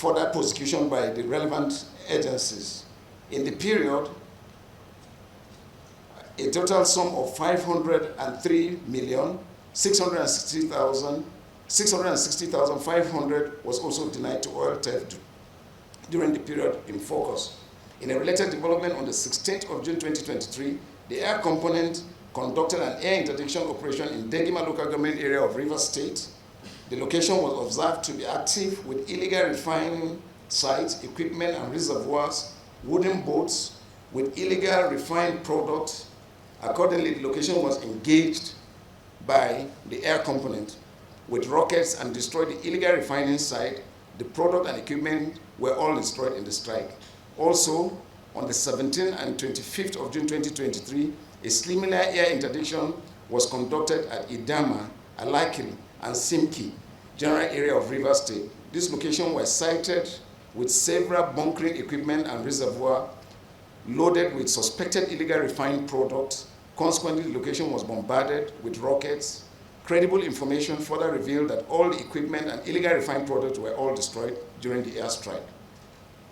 further prosecution by the relevant agencies. In the period, a total sum of 503,660,500 was also denied to oil theft during the period in focus. In a related development on the 16th of June 2023, the air component conducted an air interdiction operation in Degima local government area of Rivers State. The location was observed to be active with illegal refining sites, equipment and reservoirs, wooden boats with illegal refined products. Accordingly, the location was engaged by the air component with rockets and destroyed the illegal refining site. The product and equipment were all destroyed in the strike. Also, on the 17th and 25th of June 2023, a similar air interdiction was conducted at Idama, Alakiri, and Simki, general area of Rivers State. This location was sited with several bunkering equipment and reservoir loaded with suspected illegal refined products. Consequently, the location was bombarded with rockets. Credible information further revealed that all the equipment and illegal refined products were all destroyed during the airstrike.